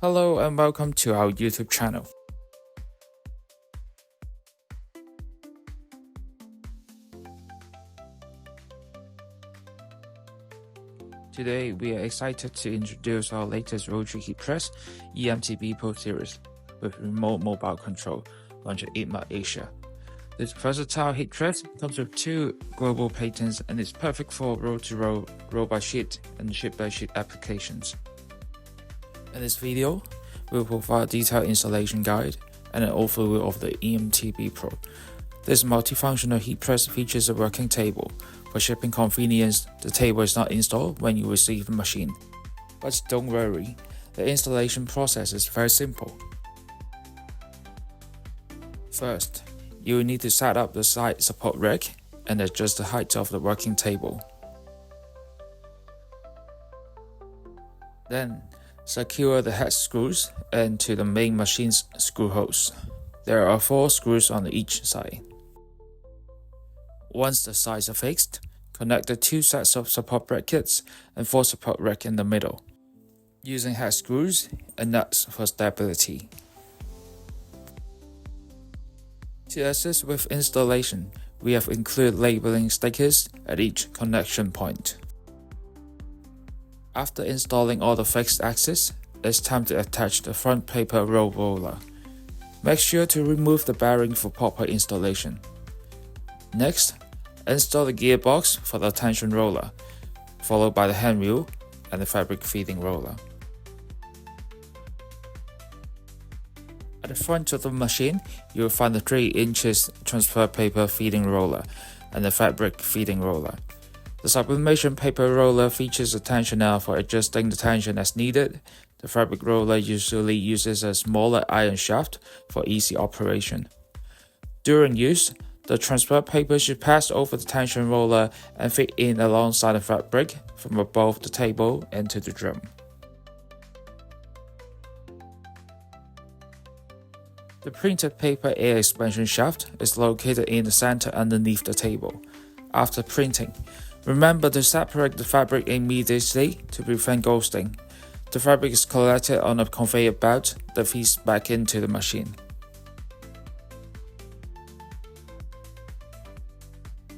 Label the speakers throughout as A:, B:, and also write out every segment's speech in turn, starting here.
A: Hello and welcome to our YouTube channel. Today we are excited to introduce our latest Rotary Heat Press EMT-B.Pro series with remote mobile control launched at ITMA Asia. This versatile heat press comes with 2 global patents and is perfect for roll-to-roll, roll-by-sheet and sheet-by-sheet applications. In this video, we will provide a detailed installation guide and an overview of the EMT-B.Pro. This multifunctional heat press features a working table. For shipping convenience, the table is not installed when you receive the machine. But don't worry, the installation process is very simple. First, you will need to set up the side support rack and adjust the height of the working table. Then, secure the head screws into the main machine's screw holes. There are 4 screws on each side. Once the sides are fixed, connect the 2 sets of support brackets and 4 support rack in the middle, using head screws and nuts for stability. To assist with installation, we have included labeling stickers at each connection point. After installing all the fixed axes, it's time to attach the front paper roll roller. Make sure to remove the bearing for proper installation. Next, install the gearbox for the tension roller, followed by the hand wheel and the fabric feeding roller. At the front of the machine, you will find the 3 inches transfer paper feeding roller and the fabric feeding roller. The sublimation paper roller features a tensioner for adjusting the tension as needed. The fabric roller usually uses a smaller iron shaft for easy operation. During use, the transfer paper should pass over the tension roller and fit in alongside the fabric from above the table into the drum. The printed paper air expansion shaft is located in the center underneath the table. After printing, remember to separate the fabric immediately to prevent ghosting. The fabric is collected on a conveyor belt that feeds back into the machine.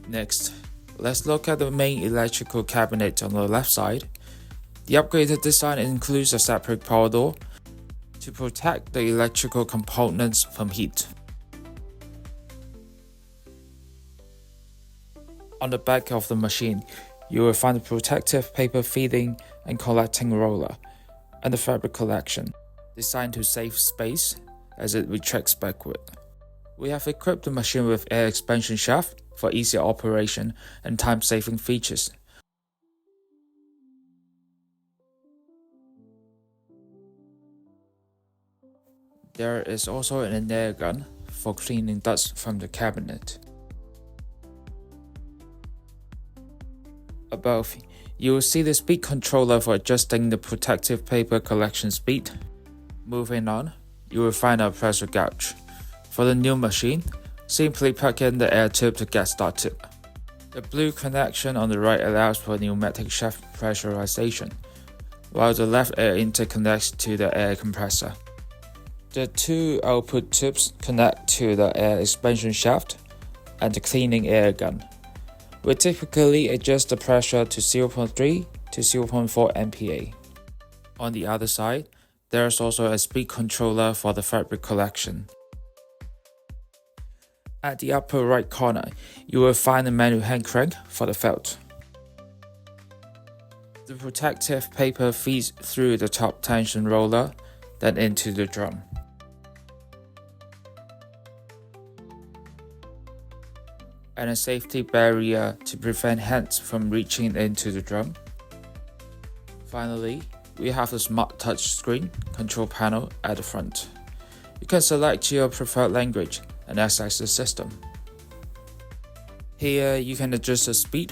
A: Next, let's look at the main electrical cabinet on the left side. The upgraded design includes a separate power door to protect the electrical components from heat. On the back of the machine, you will find a protective paper feeding and collecting roller and the fabric collection, designed to save space as it retracts backward. We have equipped the machine with air expansion shaft for easier operation and time-saving features. There is also an air gun for cleaning dust from the cabinet. Above, you will see the speed controller for adjusting the protective paper collection speed. Moving on, you will find our pressure gauge. For the new machine, simply plug in the air tube to get started. The blue connection on the right allows for pneumatic shaft pressurization, while the left air intake connects to the air compressor. The 2 output tubes connect to the air expansion shaft and the cleaning air gun. We typically adjust the pressure to 0.3 to 0.4 MPa. On the other side, there is also a speed controller for the fabric collection. At the upper right corner, you will find a manual hand crank for the felt. The protective paper feeds through the top tension roller, then into the drum. And a safety barrier to prevent hands from reaching into the drum. Finally, we have a smart touch screen control panel at the front. You can select your preferred language and access the system. Here you can adjust the speed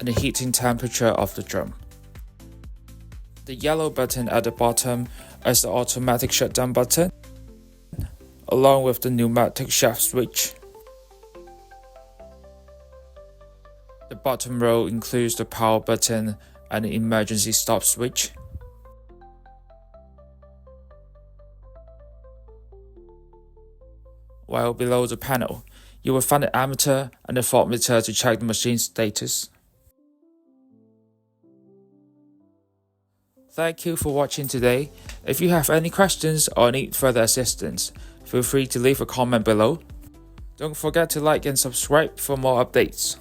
A: and the heating temperature of the drum. The yellow button at the bottom is the automatic shutdown button, along with the pneumatic shaft switch. The bottom row includes the power button and an emergency stop switch. While below the panel, you will find the ammeter and the fault meter to check the machine's status. Thank you for watching today. If you have any questions or need further assistance, feel free to leave a comment below. Don't forget to like and subscribe for more updates.